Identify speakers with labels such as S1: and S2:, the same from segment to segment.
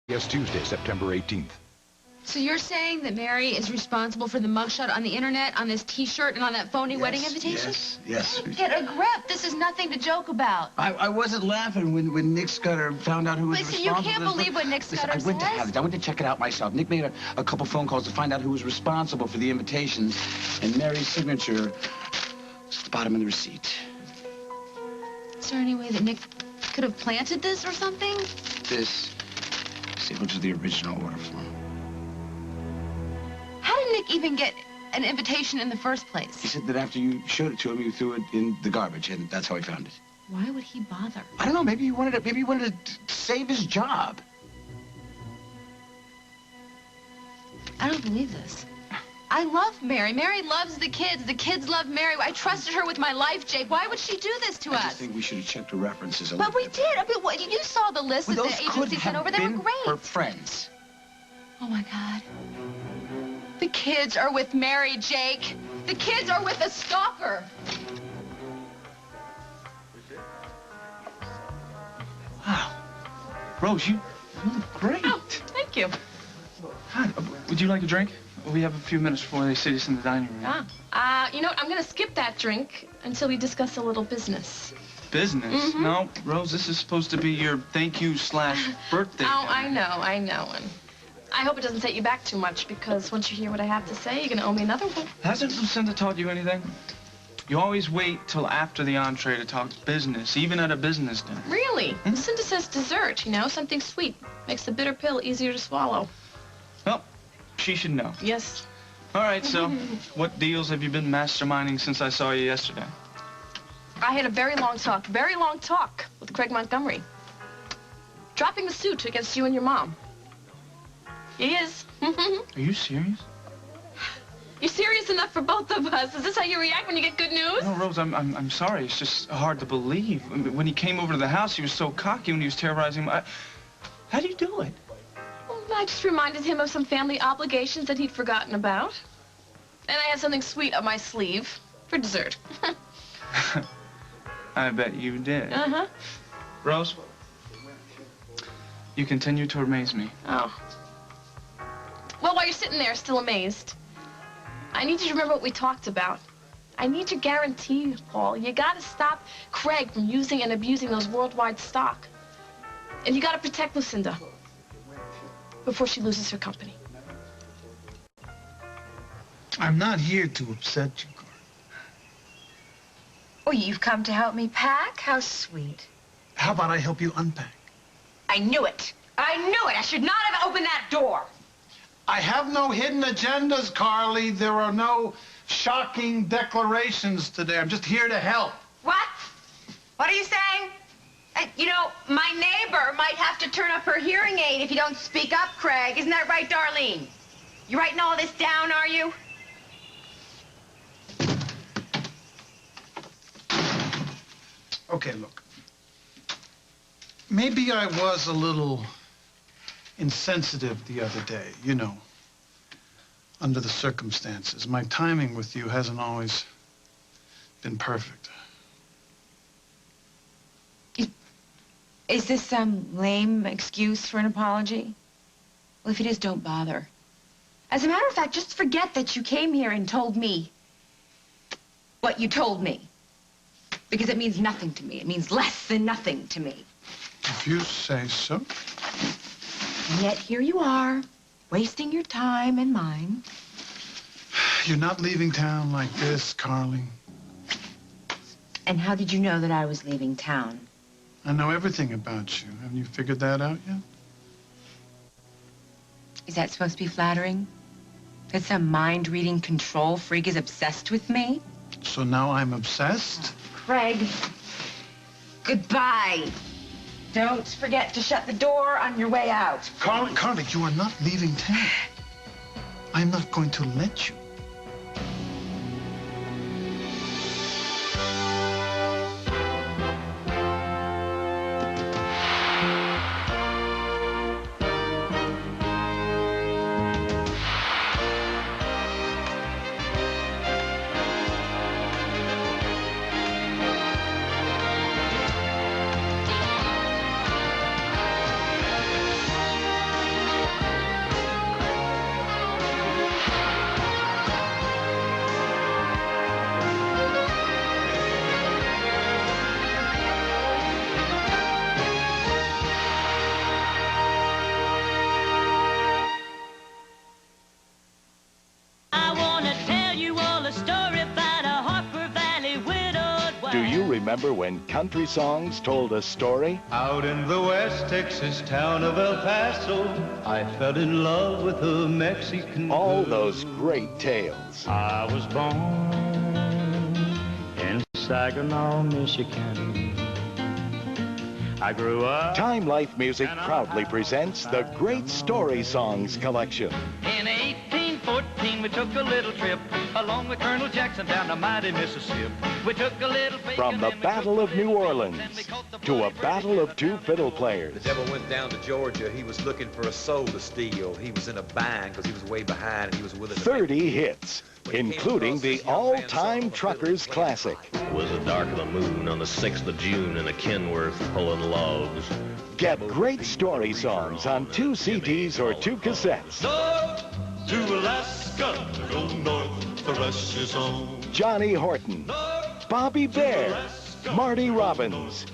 S1: Yes, Tuesday, September 18th.
S2: So you're saying that Mary is responsible for the mugshot on the internet, on this T-shirt, and on that phony wedding invitation?
S3: Yes.
S2: Get a grip. This is nothing to joke about.
S3: I wasn't laughing when Nick Scudder found out who was
S2: Listen,
S3: responsible.
S2: you can't believe what Nick Scudder says.
S3: I went to have it. I went to check it out myself. Nick made a couple phone calls to find out who was responsible for the invitations, and Mary's signature was at the bottom of the receipt.
S2: Is there any way that Nick could have planted this or something?
S3: This sealed to the original order form.
S2: How did Nick even get an invitation in the first place?
S3: He said that after you showed it to him, you threw it in the garbage, and that's how he found it.
S2: Why would he bother?
S3: I don't know. Maybe he wanted to save his job.
S2: I don't believe this. I love Mary. Mary loves the kids. The kids love Mary. I trusted her with my life, Jake. Why would she do this to us?
S3: I just think we should have checked the references a
S2: But
S3: little
S2: we
S3: bit.
S2: did. I mean, you saw the list that the agency sent over. They were great.
S3: For friends.
S2: Oh, my God. The kids are with Mary, Jake. The kids are with a stalker.
S4: Wow. Rose, you look great.
S5: Oh, thank you.
S4: Hi, would you like a drink? We have a few minutes before they sit us in the dining room.
S5: You know what? I'm going to skip that drink until we discuss a little business.
S4: Business?
S5: Mm-hmm.
S4: No, Rose, this is supposed to be your thank you / birthday.
S5: Oh, I know. And I hope it doesn't set you back too much, because once you hear what I have to say, you're going to owe me another one.
S4: Hasn't Lucinda taught you anything? You always wait till after the entree to talk business, even at a business dinner.
S5: Really? Lucinda says dessert, you know, something sweet. Makes the bitter pill easier to swallow.
S4: Well, she should know.
S5: Yes.
S4: All right, so what deals have you been masterminding since I saw you yesterday?
S5: I had a very long talk with Craig Montgomery. Dropping the suit against you and your mom. He is.
S4: Are you serious?
S5: You're serious enough for both of us. Is this how you react when you get good news?
S4: No, Rose, I'm sorry. It's just hard to believe. When he came over to the house, he was so cocky when he was terrorizing me. How do you do it?
S5: Well, I just reminded him of some family obligations that he'd forgotten about. And I had something sweet up my sleeve for dessert.
S4: I bet you did.
S5: Uh-huh.
S4: Rose, you continue to amaze me.
S5: Oh. Well, while you're sitting there still amazed, I need you to remember what we talked about. I need your guarantee, Paul. You gotta stop Craig from using and abusing those worldwide stock. And you gotta protect Lucinda before she loses her company.
S6: I'm not here to upset you, Carl.
S7: Oh, you've come to help me pack? How sweet.
S6: How about I help you unpack?
S7: I knew it. I knew it. I should not have opened that door.
S6: I have no hidden agendas, Carly. There are no shocking declarations today. I'm just here to help.
S7: What? What are you saying? You know, my neighbor might have to turn up her hearing aid if you don't speak up, Craig. Isn't that right, Darlene? You writing all this down, are you?
S6: Okay, look. Maybe I was a little insensitive the other day, you know, under the circumstances. My timing with you hasn't always been perfect.
S7: Is this some lame excuse for an apology? Well, if it is, don't bother. As a matter of fact, just forget that you came here and told me what you told me. Because it means nothing to me. It means less than nothing to me.
S6: If you say so.
S7: And yet here you are, wasting your time and mine.
S6: You're not leaving town like this, Carly.
S7: And how did you know that I was leaving town?
S6: I know everything about you. Haven't you figured that out yet?
S7: Is that supposed to be flattering? That some mind-reading control freak is obsessed with me?
S6: So now I'm obsessed?
S7: Craig, goodbye. Don't forget to shut the door on your way out.
S6: Carly, you are not leaving town. I'm not going to let you.
S8: remember when country songs told a story?
S9: Out in the West Texas town of El Paso, I fell in love with a Mexican
S8: All
S9: girl.
S8: those great tales.
S9: I was born in Saginaw, Michigan. I grew up.
S8: Time Life Music proudly presents the Great Story Songs collection.
S10: In 1814, we took a little trip along with Colonel Jackson down the mighty Mississippi. We took a little
S8: From the Battle of New Orleans to a battle of two fiddle players.
S11: The devil went down to Georgia. He was looking for a soul to steal. He was in a bind because he was way behind and he was willing to...
S8: 30 hits, including the all-time Truckers classic.
S12: It was the dark of the moon on the 6th of June in a Kenworth pulling logs.
S8: Get Great Story Songs on 2 CDs or 2 cassettes.
S9: North to Alaska, go north, the rush is on.
S8: Johnny Horton, Bobby Bear, Marty Robbins,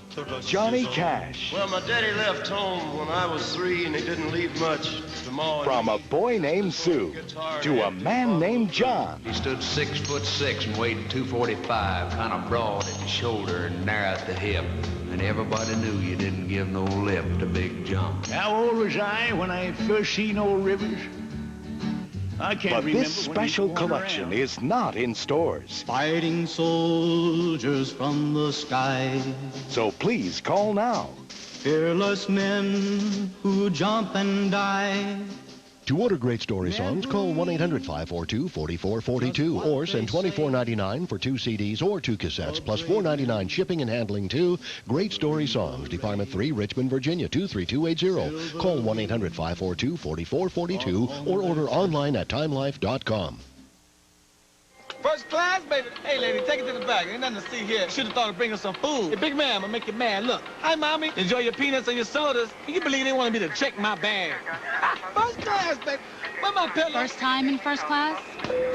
S8: Johnny Cash.
S13: Well, my daddy left home when I was 3, and he didn't leave much to Ma.
S8: From a boy named Sue to a man named John.
S14: He stood 6'6" and weighed 245, kind of broad at the shoulder and narrow at the hip. And everybody knew you didn't give no lip to Big John.
S9: How old was I when I first seen old Rivers? I can't
S8: But
S9: remember.
S8: this special collection is not in stores.
S9: Fighting soldiers from the sky.
S8: So please call now.
S9: Fearless men who jump and die.
S15: To order Great Story Songs, call 1-800-542-4442 or send $24.99 for 2 CDs or 2 cassettes, plus $4.99 shipping and handling to Great Story Songs, Department 3, Richmond, Virginia, 23280. Call 1-800-542-4442 or order online at timelife.com.
S16: First class, baby. Hey, lady, take it to the back. Ain't nothing to see here. Should have thought of bringing some food. Hey, big man, I'm gonna make you mad. Look. Hi, Mommy. Enjoy your peanuts and your sodas. Can you believe they wanted me to check my bag? First class, baby. Where my pillow?
S17: First time in first class?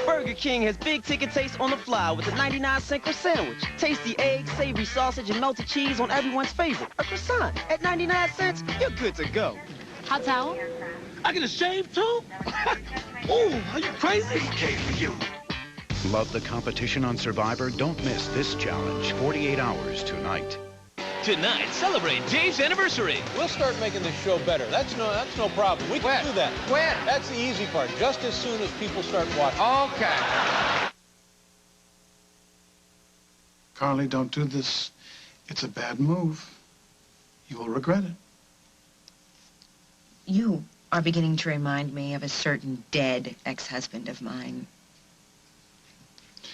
S18: Burger King has big ticket taste on the fly with a 99-cent croissant sandwich. Tasty egg, savory sausage, and melted cheese on everyone's favorite. A croissant. At 99 cents, you're good to go.
S17: Hot towel?
S16: I get a shave, too? Ooh, are you crazy?
S19: Okay for you. Love the competition on Survivor? Don't miss this challenge. 48 hours tonight.
S20: Tonight, celebrate Dave's anniversary.
S21: We'll start making this show better. That's no problem. We can do that.
S20: When?
S21: That's the easy part. Just as soon as people start watching.
S20: Okay.
S6: Carly, don't do this. It's a bad move. You will regret it.
S7: You are beginning to remind me of a certain dead ex-husband of mine.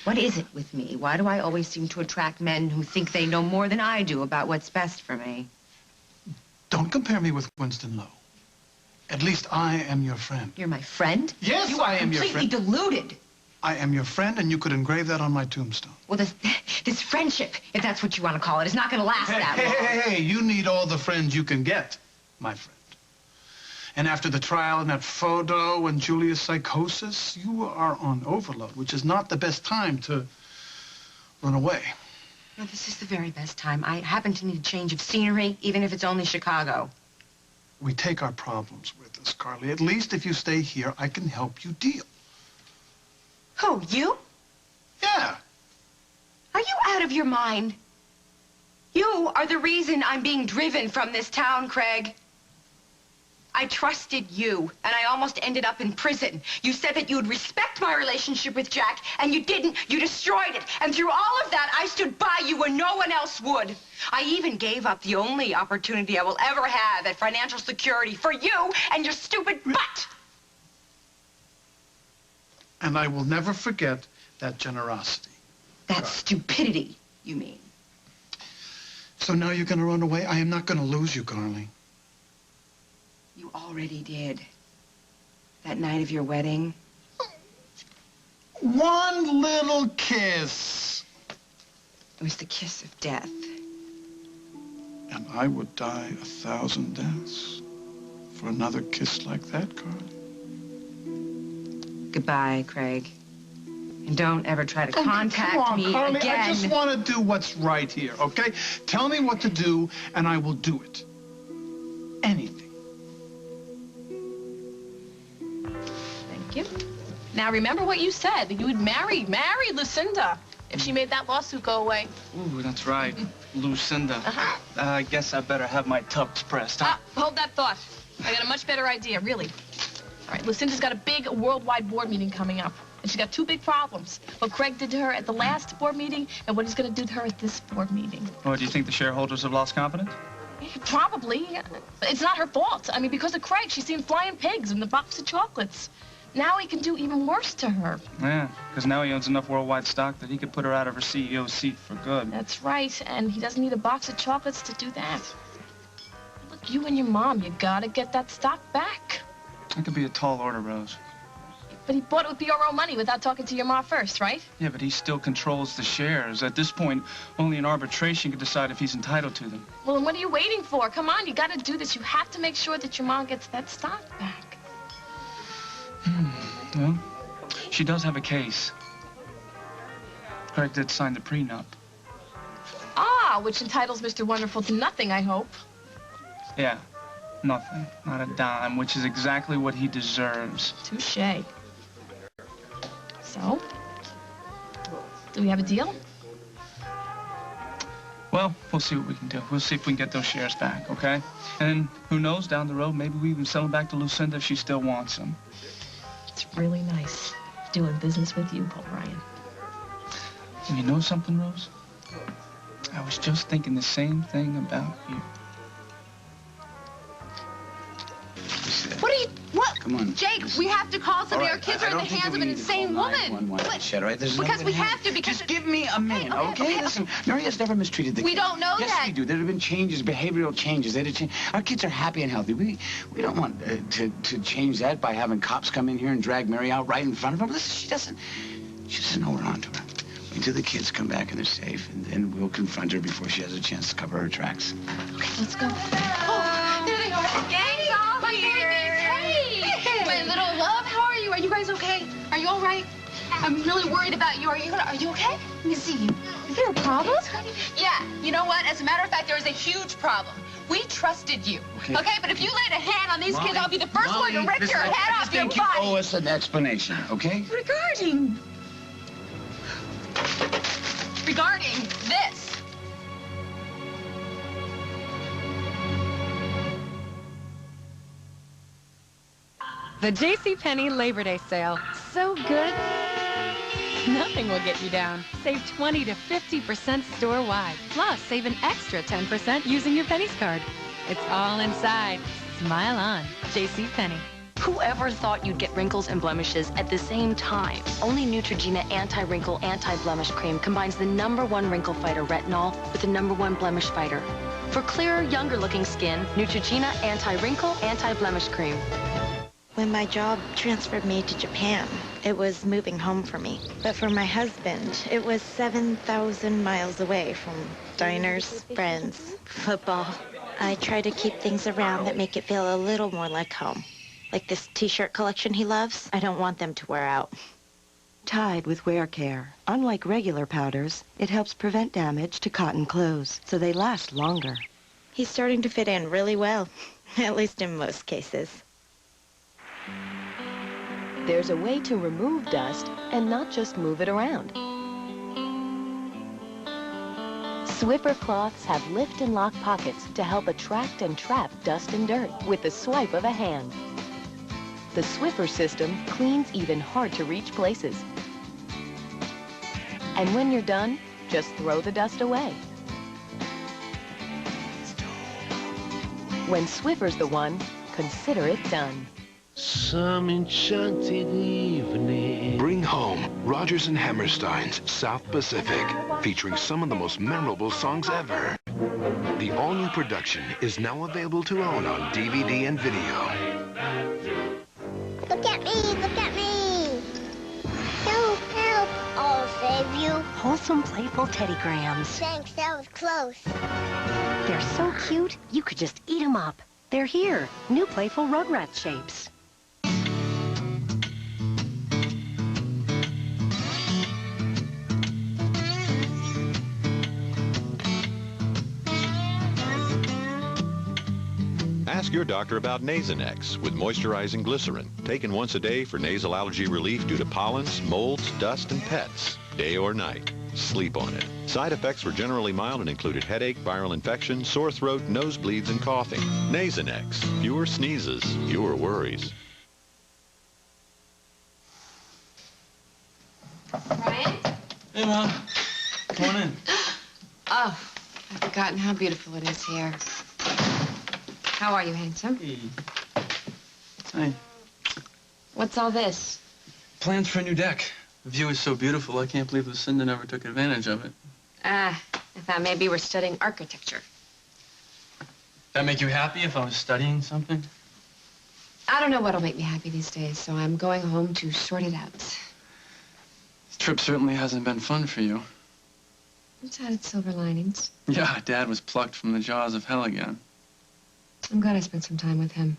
S7: What is it with me? Why do I always seem to attract men who think they know more than I do about what's best for me?
S6: Don't compare me with Winston Lowe. At least I am your friend.
S7: You're my friend?
S6: Yes,
S7: you
S6: I am your friend.
S7: You are completely deluded.
S6: I am your friend, and you could engrave that on my tombstone.
S7: Well, this friendship, if that's what you want to call it, is not going to last that long.
S6: Hey, you need all the friends you can get, my friend. And after the trial and that photo and Julia's psychosis, you are on overload, which is not the best time to run away.
S7: No, this is the very best time. I happen to need a change of scenery, even if it's only Chicago.
S6: We take our problems with us, Carly. At least if you stay here, I can help you deal.
S7: Who, you?
S6: Yeah.
S7: Are you out of your mind? You are the reason I'm being driven from this town, Craig. I trusted you, and I almost ended up in prison. You said that you would respect my relationship with Jack, and you didn't. You destroyed it. And through all of that, I stood by you when no one else would. I even gave up the only opportunity I will ever have at financial security for you and your stupid butt.
S6: And I will never forget that generosity.
S7: That stupidity, you mean?
S6: So now you're going to run away? I am not going to lose you, Carly.
S7: You already did. That night of your wedding.
S6: One little kiss.
S7: It was the kiss of death.
S6: And I would die 1,000 deaths for another kiss like that, Carly.
S7: Goodbye, Craig. And don't ever try to contact
S6: come on,
S7: me
S6: Carly.
S7: again.
S6: I just want to do what's right here, okay? Tell me what to do, and I will do it. Anything.
S5: Thank you. Now, remember what you said. You would marry Lucinda if she made that lawsuit go away.
S4: Ooh, that's right. Lucinda. I guess I better have my tubs pressed, huh?
S5: Hold that thought. I got a much better idea, really. All right, Lucinda's got a big worldwide board meeting coming up. And she's got two big problems. What Craig did to her at the last board meeting and what he's going to do to her at this board meeting.
S4: Oh, do you think the shareholders have lost confidence?
S5: Probably. It's not her fault. I mean, because of Craig, she's seen flying pigs and the box of chocolates. Now he can do even worse to her.
S4: Yeah, because now he owns enough worldwide stock that he could put her out of her CEO seat for good.
S5: That's right, and he doesn't need a box of chocolates to do that. Look, you and your mom, you gotta get that stock back.
S4: That could be a tall order, Rose.
S5: But he bought it with your own money without talking to your mom first, right?
S4: Yeah, but he still controls the shares. At this point, only an arbitration can decide if he's entitled to them.
S5: Well, then what are you waiting for? Come on, you gotta do this. You have to make sure that your mom gets that stock back.
S4: Well, she does have a case. Craig did sign the prenup.
S5: Ah, which entitles Mr. Wonderful to nothing, I hope.
S4: Yeah, nothing. Not a dime, which is exactly what he deserves.
S5: Touché. So, do we have a deal?
S4: Well, we'll see what we can do. We'll see if we can get those shares back, okay? And who knows, down the road, maybe we even sell them back to Lucinda if she still wants them.
S5: It's really nice doing business with you, Paul Ryan.
S4: And you know something, Rose? I was just thinking the same thing about you.
S2: What are you... What?
S3: Come on.
S2: Jake, we have to call somebody.
S3: All
S2: Our
S3: right,
S2: kids
S3: I
S2: are in the
S3: don't think
S2: hands
S3: that
S2: of an
S3: we need to call
S2: insane woman.
S3: 911 shit, all right? There's
S2: Because
S3: no
S2: we
S3: way.
S2: have to, because...
S3: Just give me a minute, okay? Listen, Mary has never mistreated the
S2: We
S3: kids.
S2: don't know
S3: yes,
S2: that.
S3: Yes, we do. There have been changes, behavioral changes. Our kids are happy and healthy. We don't want to change that by having cops come in here and drag Mary out right in front of them. Listen, she doesn't know we're onto her. Wait until the kids come back and they're safe, and then we'll confront her before she has a chance to cover her tracks.
S5: Okay, let's go.
S2: Oh, there they are. The gang's all here. Hey, my little love, how are you? Are you guys okay? Are you all right? I'm really worried about you. Are you okay? Let me see you. Is there a problem? Yeah, you know what? As a matter of fact, there is a huge problem. We trusted you. Okay, but if you laid a hand on these kids, I'll be the first one to rip your head off your body.
S3: I think you owe us an explanation, okay?
S2: Regarding this.
S1: The JCPenney Labor Day sale. So good, nothing will get you down. Save 20 to 50% store-wide. Plus, save an extra 10% using your Pennies card. It's all inside. Smile on. JCPenney.
S22: Whoever thought you'd get wrinkles and blemishes at the same time? Only Neutrogena Anti-Wrinkle Anti-Blemish Cream combines the #1 wrinkle fighter retinol with the #1 blemish fighter. For clearer, younger-looking skin, Neutrogena Anti-Wrinkle Anti-Blemish Cream.
S23: When my job transferred me to Japan, it was moving home for me. But for my husband, it was 7,000 miles away from diners, friends, football. I try to keep things around that make it feel a little more like home. Like this t-shirt collection he loves, I don't want them to wear out.
S24: Tide with Wear Care. Unlike regular powders, it helps prevent damage to cotton clothes, so they last longer.
S23: He's starting to fit in really well, at least in most cases.
S22: There's a way to remove dust and not just move it around. Swiffer cloths have lift and lock pockets to help attract and trap dust and dirt with the swipe of a hand. The Swiffer system cleans even hard-to-reach places. And when you're done, just throw the dust away. When Swiffer's the one, consider it done.
S25: Some enchanted evening.
S26: Bring home Rodgers and Hammerstein's South Pacific, featuring some of the most memorable songs ever. The all-new production is now available to own on DVD and video.
S27: Look at me! Look at me! Help! Help! I'll save you.
S28: Wholesome, playful teddygrams.
S27: Thanks, that was close.
S28: They're so cute, you could just eat them up. They're here. New playful Rugrat shapes.
S29: Ask your doctor about Nasonex with moisturizing glycerin, taken once a day for nasal allergy relief due to pollens, molds, dust, and pets, day or night. sleep on it. Side effects were generally mild and included headache, viral infection, sore throat, nosebleeds, and coughing. Nasonex. Fewer sneezes, fewer worries.
S7: Brian?
S4: Hey, Mom. Come on in.
S7: Oh, I've forgotten how beautiful it is here. How are you, handsome?
S4: Hey. Hey.
S7: What's all this?
S4: Plans for a new deck. The view is so beautiful, I can't believe Lucinda never took advantage of it.
S7: I thought maybe we're studying architecture.
S4: That make you happy if I was studying something?
S7: I don't know what'll make me happy these days, so I'm going home to sort it out.
S4: This trip certainly hasn't been fun for you.
S7: It's had its silver linings.
S4: Yeah, Dad was plucked from the jaws of hell again.
S7: I'm glad I spent some time with him.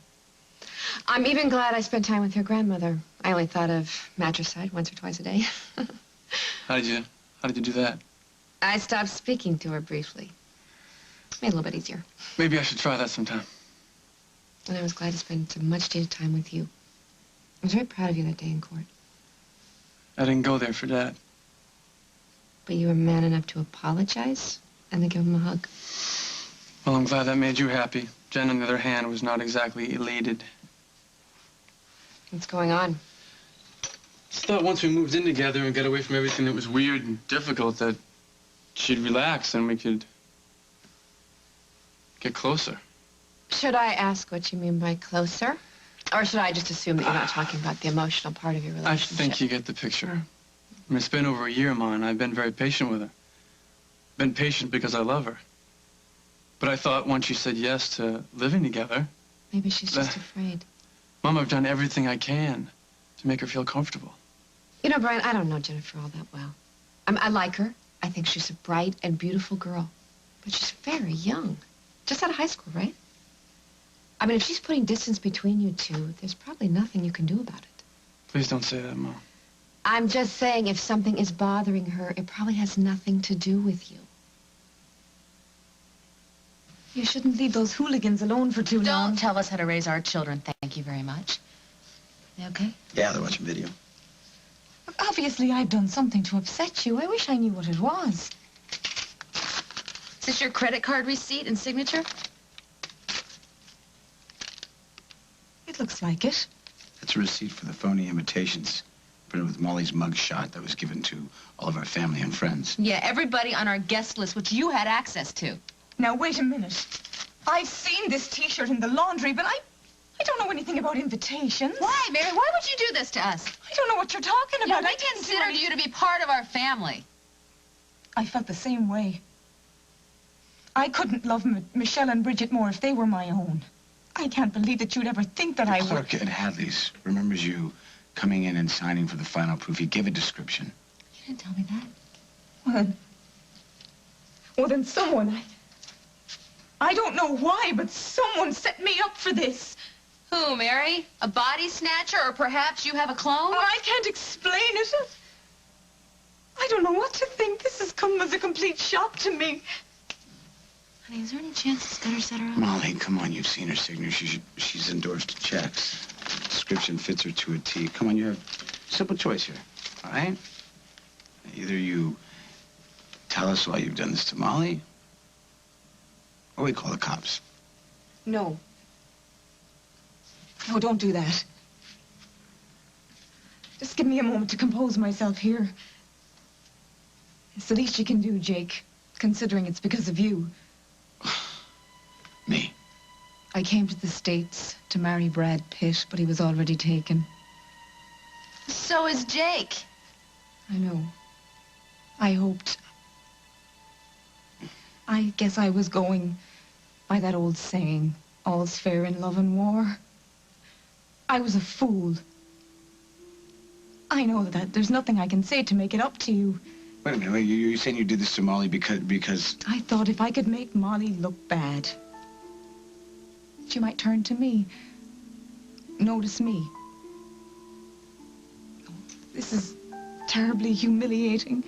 S7: I'm even glad I spent time with your grandmother. I only thought of matricide once or twice a day.
S4: How did you do that?
S7: I stopped speaking to her briefly. Made it a little bit easier.
S4: Maybe I should try that sometime.
S7: And I was glad to spend some much-needed time with you. I was very proud of you that day in court.
S4: I didn't go there for Dad.
S7: But you were man enough to apologize and then give him a hug.
S4: Well, I'm glad that made you happy. Jen, on the other hand, was not exactly elated.
S7: What's going on?
S4: Just thought once we moved in together and got away from everything that was weird and difficult that she'd relax and we could get closer.
S7: Should I ask what you mean by closer? Or should I just assume that you're not talking about the emotional part of your relationship?
S4: I think you get the picture. I mean, it's been over a year, Ma, and I've been very patient with her. Been patient because I love her. But I thought once she said yes to living together...
S7: Maybe she's just afraid.
S4: Mom, I've done everything I can to make her feel comfortable.
S7: You know, Brian, I don't know Jennifer all that well. I like her. I think she's a bright and beautiful girl. But she's very young. Just out of high school, right? I mean, if she's putting distance between you two, there's probably nothing you can do about it.
S4: Please don't say that, Mom.
S7: I'm just saying if something is bothering her, it probably has nothing to do with you.
S8: You shouldn't leave those hooligans alone for too long.
S22: Don't tell us how to raise our children. Thank you very much. You okay?
S9: Yeah, they're watching video.
S8: Obviously, I've done something to upset you. I wish I knew what it was.
S22: Is this your credit card receipt and signature?
S8: It looks like it.
S3: That's a receipt for the phony invitations printed with Molly's mug shot that was given to all of our family and friends.
S22: Yeah, everybody on our guest list, which you had access to.
S8: Now, wait a minute. I've seen this T-shirt in the laundry, but I don't know anything about invitations.
S22: Why, Mary? Why would you do this to us?
S8: I don't know what you're talking about.
S22: We considered you to be part of our family.
S8: I felt the same way. I couldn't love Michelle and Bridget more if they were my own. I can't believe that you'd ever think that I would.
S3: The clerk at Hadley's remembers you coming in and signing for the final proof. He gave a description.
S22: You didn't tell me that.
S8: Well, then someone... I don't know why, but someone set me up for this.
S22: Who, Mary? A body snatcher, or perhaps you have a clone?
S8: Oh, I can't explain it. I don't know what to think. This has come as a complete shock to me.
S22: Honey, is there any chance this gutter set her up?
S3: Molly, come on, you've seen her signature. She's endorsed checks. The description fits her to a T. Come on, you have a simple choice here, all right? Either you tell us why you've done this to Molly, or we call the cops.
S8: No. No, don't do that. Just give me a moment to compose myself here. It's the least you can do, Jake, considering it's because of you.
S3: Me?
S8: I came to the States to marry Brad Pitt, but he was already taken.
S22: So is Jake.
S8: I know. I hoped. I guess I was going by that old saying, all's fair in love and war. I was a fool. I know that there's nothing I can say to make it up to you.
S3: Wait a minute, you're saying you did this to Molly because...
S8: I thought if I could make Molly look bad, she might turn to me, notice me. This is terribly humiliating.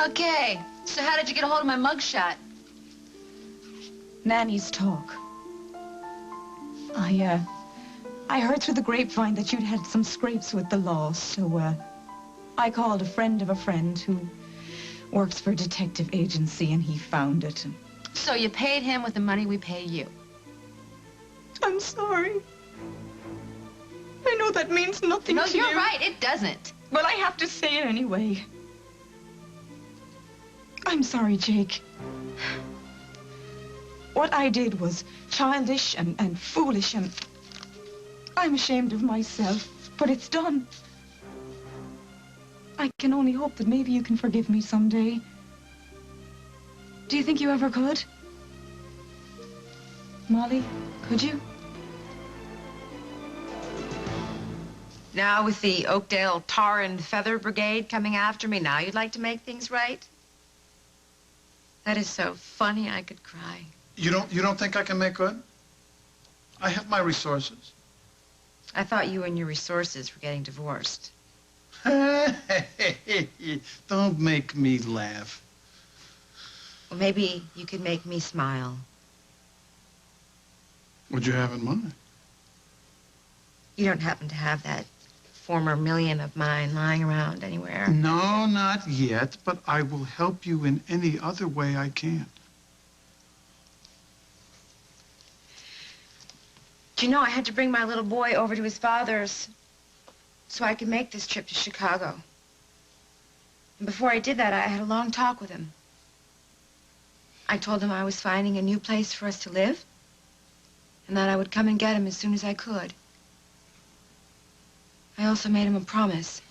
S22: Okay, so how did you get a hold of my mugshot?
S8: Nanny's talk. I heard through the grapevine that you'd had some scrapes with the law, so, I called a friend of a friend who works for a detective agency, and he found it. And
S7: So you paid him with the money we pay you.
S8: I'm sorry. I know that means nothing
S7: No,
S8: to you.
S7: you're right. It doesn't.
S8: But I have to say it anyway. I'm sorry, Jake. What I did was childish and foolish, and I'm ashamed of myself, but it's done. I can only hope that maybe you can forgive me someday. Do you think you ever could? Molly, could you?
S7: Now with the Oakdale Tar and Feather Brigade coming after me, now you'd like to make things right? That is so funny I could cry.
S6: You don't think I can make good? I have my resources.
S7: I thought you and your resources were getting divorced.
S6: Don't make me laugh.
S7: Well, maybe you could make me smile.
S6: What'd you have in mind?
S7: You don't happen to have that former million of mine lying around anywhere?
S6: No, not yet, but I will help you in any other way I can.
S7: Do you know, I had to bring my little boy over to his father's so I could make this trip to Chicago. And before I did that, I had a long talk with him. I told him I was finding a new place for us to live, and that I would come and get him as soon as I could. I also made him a promise.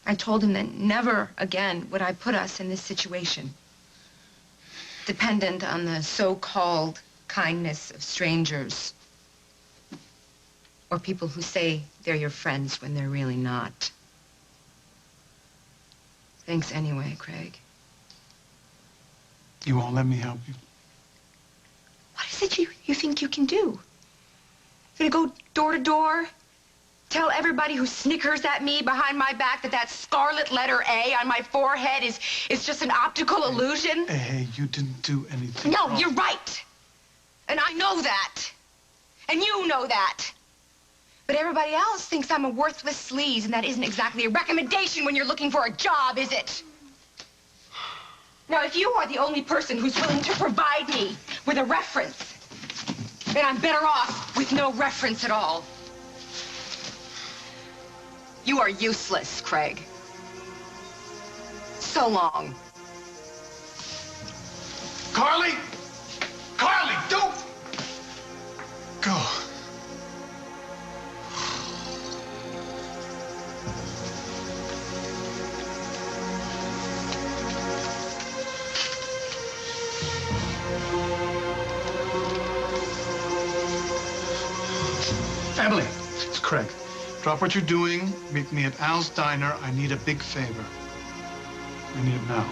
S7: I told him that never again would I put us in this situation, dependent on the so-called kindness of strangers, or people who say they're your friends when they're really not. Thanks anyway, Craig.
S6: You won't let me help you?
S7: What is it you think you can do? Gonna go door to door, tell everybody who snickers at me behind my back that that scarlet letter A on my forehead is just an optical illusion?
S6: Hey, you didn't do anything
S7: No,
S6: wrong.
S7: you're right. And I know that. And you know that. But everybody else thinks I'm a worthless sleaze, and that isn't exactly a recommendation when you're looking for a job, is it? Now, if you are the only person who's willing to provide me with a reference, then I'm better off with no reference at all. You are useless, Craig. So long.
S6: Carly! Carly, don't! Go. Emily, it's Craig. Drop what you're doing. Meet me at Al's Diner. I need a big favor. I need it now.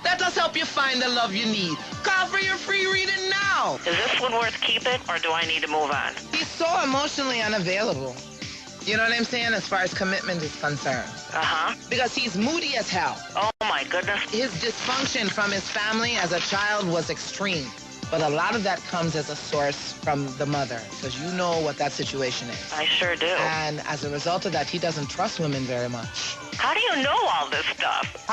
S9: Let us help you find the love you need. Call for your free reading now.
S10: Is this one worth keeping, or do I need to move on?
S9: He's so emotionally unavailable. You know what I'm saying, as far as commitment is concerned?
S10: Uh-huh.
S9: Because he's moody as hell.
S10: Oh, my goodness.
S9: His dysfunction from his family as a child was extreme. But a lot of that comes as a source from the mother, because you know what that situation is.
S10: I sure do.
S9: And as a result of that, he doesn't trust women very much.
S10: How do you know all this stuff?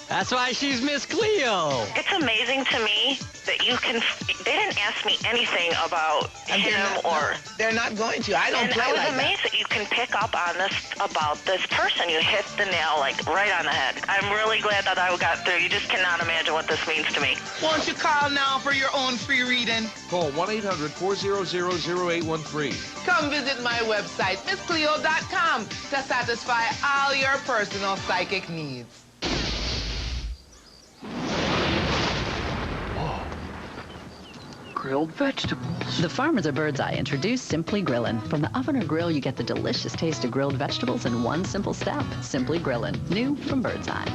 S11: That's why she's Miss Cleo.
S10: It's amazing to me that you can... They didn't ask me anything about him or...
S9: They're not going to. I don't play
S10: I was
S9: like
S10: amazed that you can pick up on this about this person. You hit the nail, like, right on the head. I'm really glad that I got through. You just cannot imagine what this means to me.
S9: Won't you call now for your own free reading?
S25: Call 1-800-400-0813.
S9: Come visit my website, MissCleo.com, to satisfy all your personal psychic needs.
S12: Grilled vegetables. The farmers of Birdseye introduced Simply Grillin'. From the oven or grill, you get the delicious taste of grilled vegetables in one simple step. Simply Grillin', new from Birdseye.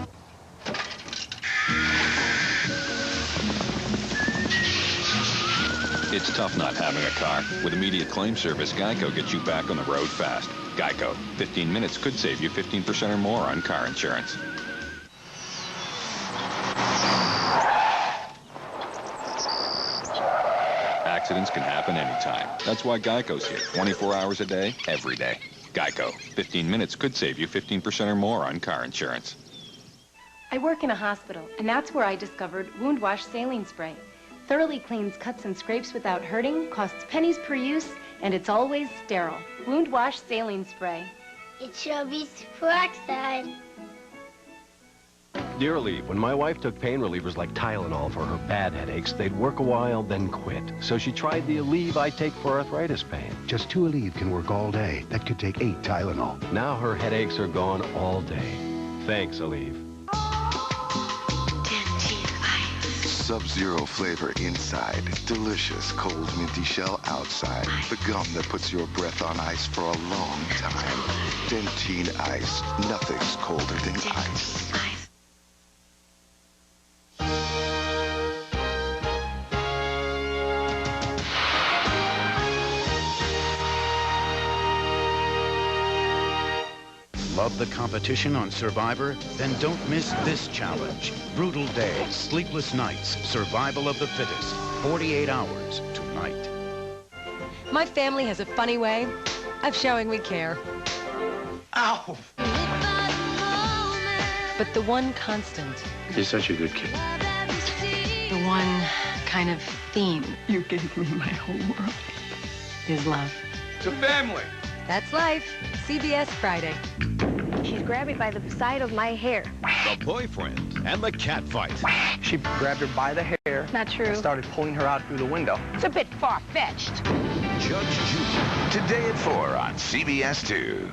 S29: It's tough not having a car. With immediate claim service, Geico gets you back on the road fast. Geico, 15 minutes could save you 15% or more on car insurance.
S13: accidents can happen anytime. That's why Geico's here 24 hours a day, every day. Geico. 15 minutes could save you 15% or more on car insurance.
S22: I work in a hospital, and that's where I discovered Wound Wash Saline Spray. Thoroughly cleans cuts and scrapes without hurting, costs pennies per use, and it's always sterile. Wound Wash Saline Spray.
S27: It's Shelby's peroxide.
S14: Dear Aleve, when my wife took pain relievers like Tylenol for her bad headaches, they'd work a while, then quit. So she tried the Aleve I take for arthritis pain.
S15: Just 2 Aleve can work all day. That could take 8 Tylenol.
S14: Now her headaches are gone all day. Thanks, Aleve.
S16: Sub-Zero flavor inside, delicious cold minty shell outside. The gum that puts your breath on ice for a long time. Dentyne Ice. Nothing's colder than ice.
S17: Love the competition on Survivor? Then don't miss this challenge. Brutal days, sleepless nights, survival of the fittest. 48 hours tonight.
S18: My family has a funny way of showing we care.
S17: Ow!
S22: But the one constant,
S17: You're such a good kid.
S22: the one kind of theme,
S18: You gave me my whole world.
S22: is love.
S17: It's a family.
S18: That's life. CBS Friday.
S27: She's grabbed me by the side of my hair.
S19: The boyfriend and the cat fight.
S20: She grabbed her by the hair.
S27: Not true.
S20: And started pulling her out through the window.
S27: It's a bit far-fetched.
S19: Judge Judy.
S21: Today at 4 on CBS 2.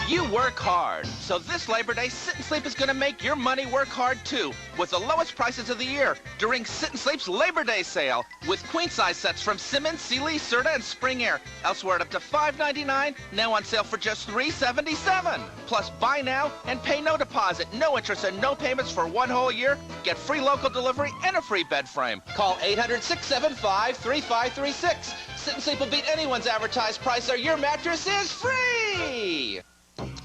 S30: You work hard, so this Labor Day, Sit and Sleep is going to make your money work hard too, with the lowest prices of the year during Sit and Sleep's Labor Day sale, with queen-size sets from Simmons, Sealy, Serta, and Spring Air, elsewhere at up to $5.99, now on sale for just $3.77. Plus, buy now and pay no deposit, no interest, and no payments for 1 whole year. Get free local delivery and a free bed frame. Call 800-675-3536. Sit and Sleep will beat anyone's advertised price, or your mattress is free.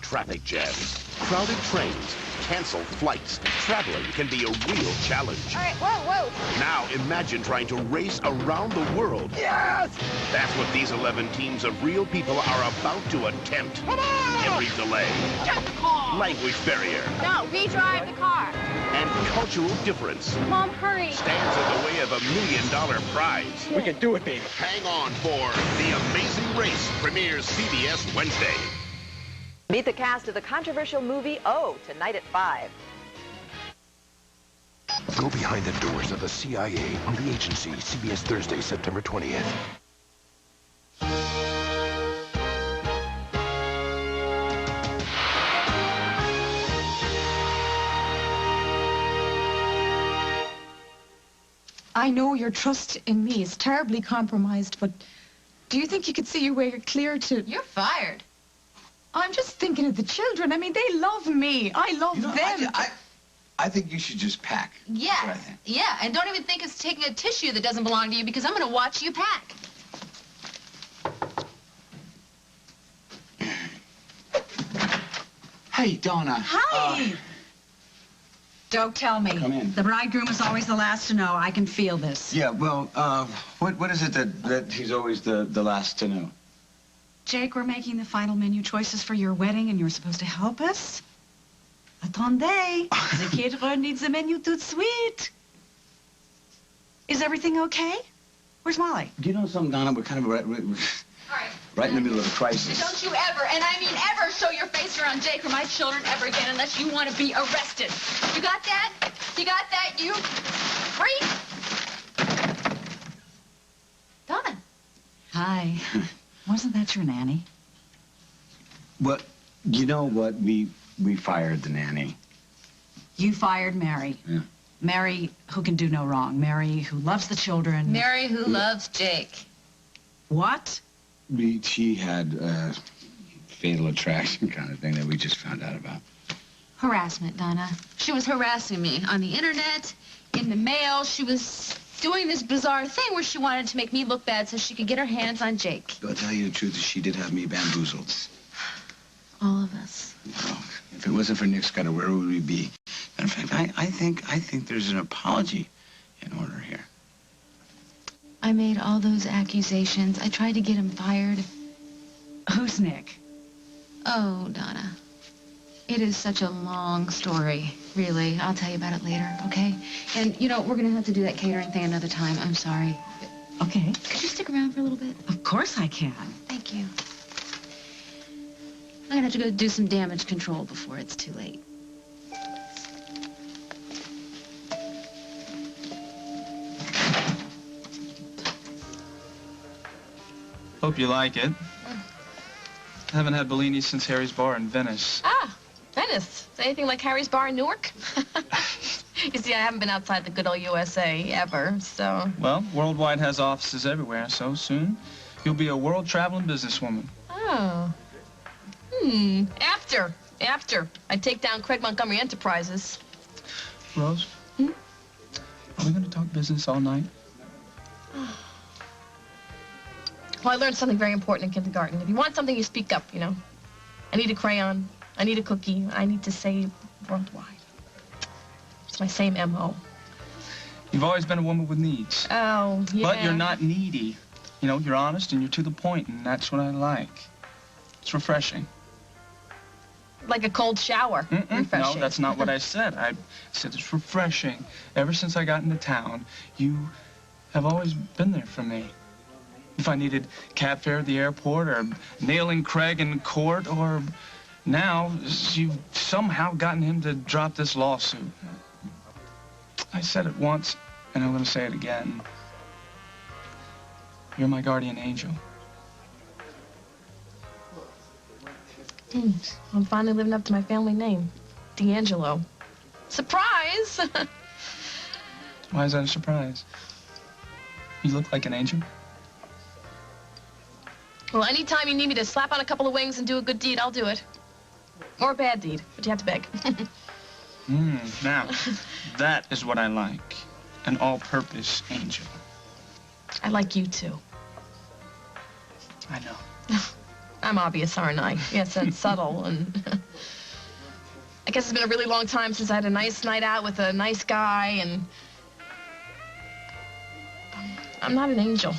S17: Traffic jams, crowded trains, canceled flights. Traveling can be a real challenge.
S27: All right, whoa.
S17: Now imagine trying to race around the world.
S27: Yes!
S17: That's what these 11 teams of real people are about to attempt.
S27: Come on!
S17: Every delay,
S27: Get the car!
S17: language barrier,
S27: No, we drive the car.
S17: and cultural difference
S27: Mom, hurry.
S17: stands in the way of $1 million prize.
S20: We can do it, baby.
S17: Hang on for The Amazing Race premieres CBS Wednesday.
S31: Meet the cast of the controversial movie O tonight at 5.
S17: Go behind the doors of the CIA on The Agency, CBS Thursday, September 20th.
S8: I know your trust in me is terribly compromised, but do you think you could see your way clear to...
S2: You're fired.
S8: I'm just thinking of the children. I mean, they love me. I love them.
S3: I think you should just pack.
S2: Yeah.
S3: That's what I think.
S2: Yeah, and don't even think it's taking a tissue that doesn't belong to you, because I'm going to watch you pack.
S3: Hey, Donna.
S31: Hi. Don't tell me.
S3: Come in.
S31: The bridegroom is always the last to know. I can feel this.
S3: Yeah, well, what is it that he's always the last to know?
S31: Jake, we're making the final menu choices for your wedding, and you're supposed to help us? Attendez. The caterer needs the menu tout de suite. Is everything okay? Where's Molly?
S3: Do you know something, Donna? We're kind of right in the middle of a crisis.
S2: Don't you ever, and I mean ever, show your face around Jake or my children ever again unless you want to be arrested. You got that? You got that, you freak? Donna.
S31: Hi. Wasn't that your nanny?
S3: Well, you know what? We fired the nanny.
S31: You fired Mary.
S3: Yeah.
S31: Mary who can do no wrong. Mary who loves the children.
S2: Mary who loves Jake.
S31: What?
S3: She had a fatal attraction kind of thing that we just found out about.
S2: Harassment, Donna. She was harassing me on the internet, in the mail. She was doing this bizarre thing where she wanted to make me look bad so she could get her hands on Jake.
S3: I'll tell you the truth, she did have me bamboozled.
S2: All of us.
S3: Oh, if it wasn't for Nick Scudder, where would we be? In fact, I think there's an apology in order here.
S2: I made all those accusations. I tried to get him fired.
S31: Who's Nick?
S2: Oh, Donna. It is such a long story, really. I'll tell you about it later, okay? And, you know, we're going to have to do that catering thing another time. I'm sorry.
S31: Okay.
S2: Could you stick around for a little bit?
S31: Of course I can.
S2: Thank you. I'm going to have to go do some damage control before it's too late.
S1: Hope you like it. I haven't had Bellini since Harry's Bar in Venice.
S4: Ah, Venice. Is anything like Harry's Bar in Newark? You see, I haven't been outside the good old USA ever, so...
S1: Well, Worldwide has offices everywhere, so soon you'll be a world-traveling businesswoman.
S4: Oh. After I take down Craig Montgomery Enterprises.
S1: Rose? Are we going to talk business all night?
S4: Well, I learned something very important in kindergarten. If you want something, you speak up, you know. I need a crayon. I need a cookie. I need to save worldwide. It's my same M.O.
S1: You've always been a woman with needs.
S4: Oh, yeah.
S1: But you're not needy. You know, you're honest and you're to the point, and that's what I like. It's refreshing.
S4: Like a cold shower. Refreshing.
S1: No, that's not what I said. I said it's refreshing. Ever since I got into town, you have always been there for me. If I needed cab fare at the airport, or nailing Craig in court, or now you've somehow gotten him to drop this lawsuit. I said it once, and I'm going to say it again. You're my guardian angel.
S4: I'm finally living up to my family name, D'Angelo. Surprise!
S1: Why is that a surprise? You look like an angel.
S4: Well, anytime you need me to slap on a couple of wings and do a good deed, I'll do it. Or a bad deed, but you have to beg.
S1: Now, that is what I like. An all-purpose angel.
S4: I like you, too.
S1: I know.
S4: I'm obvious, aren't I? Yes, and subtle, and... I guess it's been a really long time since I had a nice night out with a nice guy, and... I'm not an angel.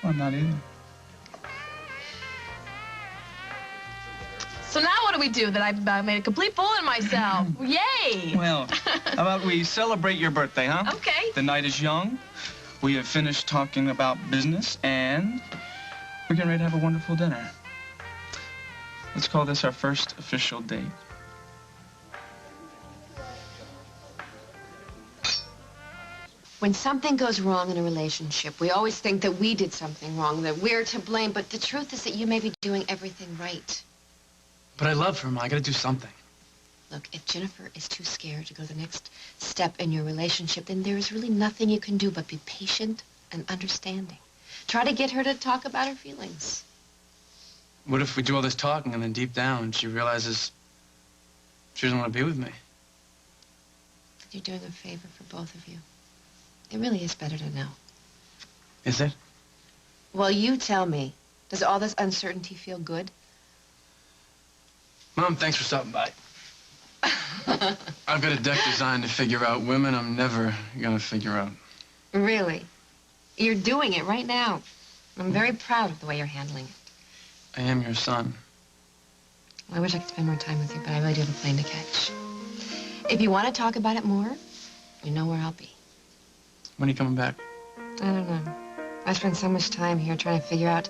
S1: Well, I'm not either.
S4: So now what do we do that I've made a complete fool of myself? Yay!
S1: Well, how about we celebrate your birthday, huh?
S4: Okay.
S1: The night is young. We have finished talking about business, and we're getting ready to have a wonderful dinner. Let's call this our first official date.
S5: When something goes wrong in a relationship, we always think that we did something wrong, that we're to blame, but the truth is that you may be doing everything right.
S20: But I love her, Ma. I gotta do something.
S5: Look, if Jennifer is too scared to go the next step in your relationship, then there is really nothing you can do but be patient and understanding. Try to get her to talk about her feelings.
S20: What if we do all this talking and then deep down she realizes she doesn't want to be with me?
S5: You're doing a favor for both of you. It really is better to know.
S20: Is it?
S5: Well, you tell me. Does all this uncertainty feel good?
S20: Mom, thanks for stopping by. I've got a deck designed to figure out women I'm never gonna figure out.
S5: Really? You're doing it right now. I'm very proud of the way you're handling it.
S20: I am your son.
S5: Well, I wish I could spend more time with you, but I really do have a plane to catch. If you want to talk about it more, you know where I'll be.
S20: When are you coming back?
S5: I don't know. I spend so much time here trying to figure out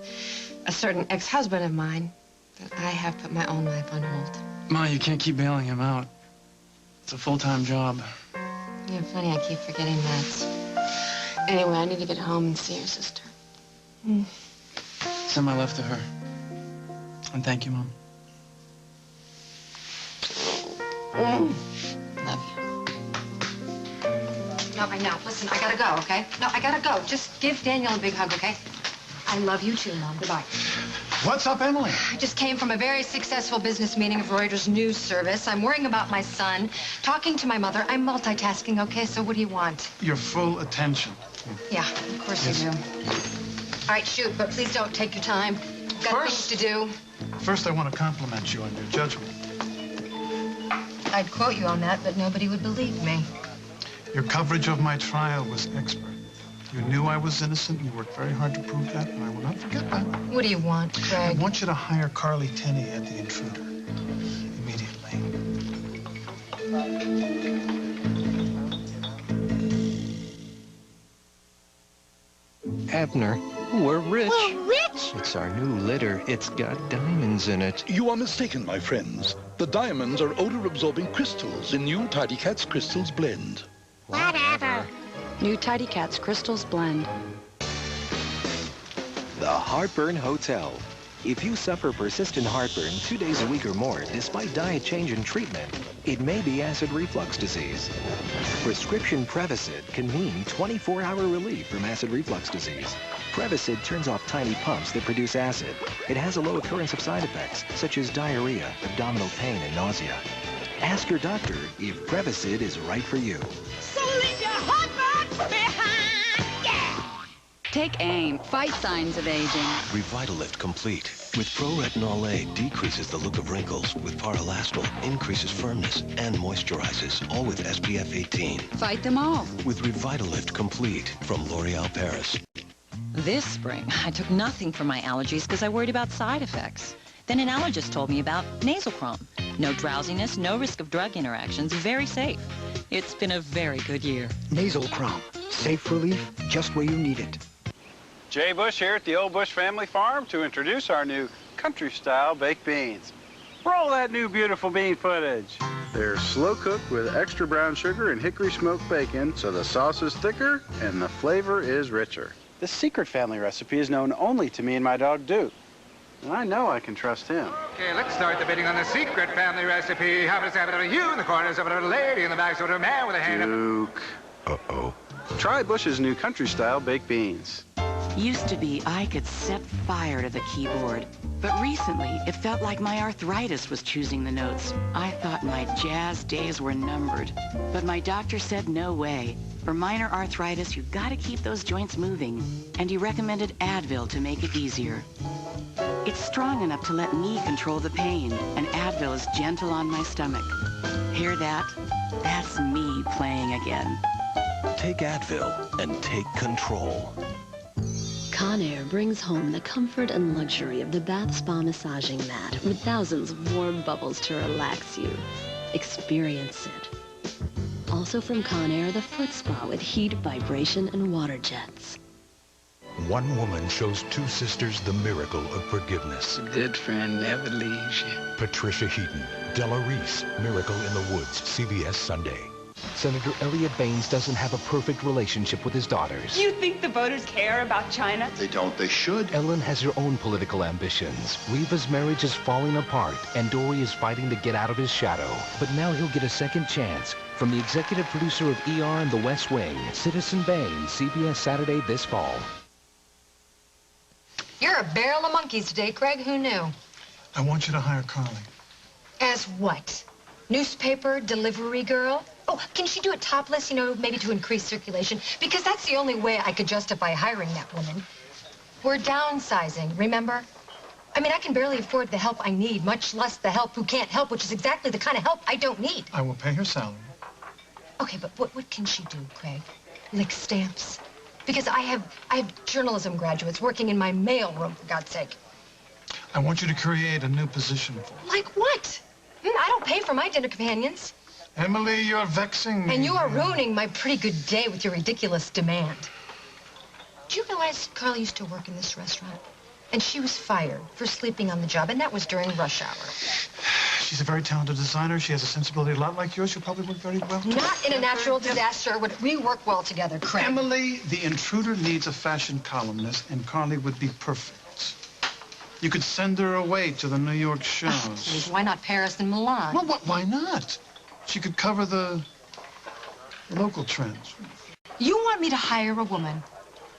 S5: a certain ex-husband of mine that I have put my own life on hold.
S20: Ma, you can't keep bailing him out. It's a full-time job.
S5: Yeah, funny, I keep forgetting that. Anyway, I need to get home and see your sister.
S20: Send my love to her. And thank you, Mom.
S5: Love you. No, I know. Listen, I gotta go, okay? No, I gotta go. Just give Daniel a big hug, okay? I love you too, Mom. Goodbye.
S15: What's up, Emily?
S5: I just came from a very successful business meeting of Reuters News Service. I'm worrying about my son, talking to my mother. I'm multitasking, okay? So what do you want?
S15: Your full attention.
S5: Yeah, of course you do. All right, shoot, but please don't take your time. Got things to do.
S15: First, I want to compliment you on your judgment.
S5: I'd quote you on that, but nobody would believe me.
S15: Your coverage of my trial was expert.
S6: You knew I was innocent. You worked very hard to prove that, and I will not forget that.
S2: What do you want, Craig?
S6: I want you to hire Carly Tenney at the Intruder. Immediately.
S7: Abner, we're rich.
S27: We're rich?
S7: It's our new litter. It's got diamonds in it.
S9: You are mistaken, my friends. The diamonds are odor-absorbing crystals in new Tidy Cats Crystals Blend.
S27: Whatever.
S22: New Tidy Cats Crystals Blend.
S10: The Heartburn Hotel. If you suffer persistent heartburn 2 days a week or more, despite diet change and treatment, it may be acid reflux disease. Prescription Prevacid can mean 24-hour relief from acid reflux disease. Prevacid turns off tiny pumps that produce acid. It has a low occurrence of side effects, such as diarrhea, abdominal pain, and nausea. Ask your doctor if Prevacid is right for you.
S27: So leave your heartburn behind!
S11: Take aim. Fight signs of aging.
S12: Revitalift Complete. With Pro-Retinol A, decreases the look of wrinkles. With Paralastral, increases firmness and moisturizes, all with SPF 18.
S11: Fight them all.
S12: With Revitalift Complete from L'Oreal Paris.
S23: This spring, I took nothing for my allergies because I worried about side effects. Then an allergist told me about nasal chrome. No drowsiness, no risk of drug interactions, very safe. It's been a very good year.
S24: Nasal chrome. Safe relief, just where you need it.
S25: Jay Bush here at the Old Bush Family Farm to introduce our new country-style baked beans. Roll that new beautiful bean footage. They're slow cooked with extra brown sugar and hickory smoked bacon, so the sauce is thicker and the flavor is richer. This secret family recipe is known only to me and my dog Duke, and I know I can trust him.
S26: Okay, let's start the bidding on the secret family recipe. How about a you in the corner, a little lady in the back, a man with a hand up.
S25: Duke. Uh-oh. Try Bush's new country-style baked beans.
S28: Used to be I could set fire to the keyboard, but recently it felt like my arthritis was choosing the notes. I thought my jazz days were numbered, but my doctor said no way. For minor arthritis, you've got to keep those joints moving, and he recommended Advil to make it easier. It's strong enough to let me control the pain, and Advil is gentle on my stomach. Hear that? That's me playing again.
S12: Take Advil and take control.
S22: Conair brings home the comfort and luxury of the bath spa massaging mat with thousands of warm bubbles to relax you. Experience it. Also from Conair, the foot spa with heat, vibration, and water jets.
S15: One woman shows two sisters the miracle of forgiveness.
S3: A good friend never leaves you.
S15: Patricia Heaton, Della Reese, Miracle in the Woods, CBS Sunday.
S10: Senator Elliot Baines doesn't have a perfect relationship with his daughters.
S8: You think the voters care about China?
S15: They don't. They should.
S10: Ellen has her own political ambitions. Reva's marriage is falling apart, and Dory is fighting to get out of his shadow. But now he'll get a second chance. From the executive producer of ER and The West Wing, Citizen Baines, CBS Saturday this fall.
S2: You're a barrel of monkeys today, Craig. Who knew?
S6: I want you to hire Carly.
S2: As what? Newspaper delivery girl? Oh, can she do it topless, you know, maybe to increase circulation? Because that's the only way I could justify hiring that woman. We're downsizing, remember? I mean, I can barely afford the help I need, much less the help who can't help, which is exactly the kind of help I don't need.
S6: I will pay her salary.
S2: Okay, but what can she do, Craig? Lick stamps? Because I have journalism graduates working in my mailroom, for God's sake.
S6: I want you to create a new position for her.
S2: Like what? I don't pay for my dinner companions.
S6: Emily, you're vexing me.
S2: And you are ruining my pretty good day with your ridiculous demand. Do you realize Carly used to work in this restaurant? And she was fired for sleeping on the job, and that was during rush hour.
S6: She's a very talented designer. She has a sensibility a lot like yours. She'll probably work very well.
S2: Not in a natural disaster. We work well together, Craig.
S6: Emily, the Intruder needs a fashion columnist, and Carly would be perfect. You could send her away to the New York shows.
S2: Oh, geez, why not Paris and Milan?
S6: Well, why not? She could cover the local trends.
S2: You want me to hire a woman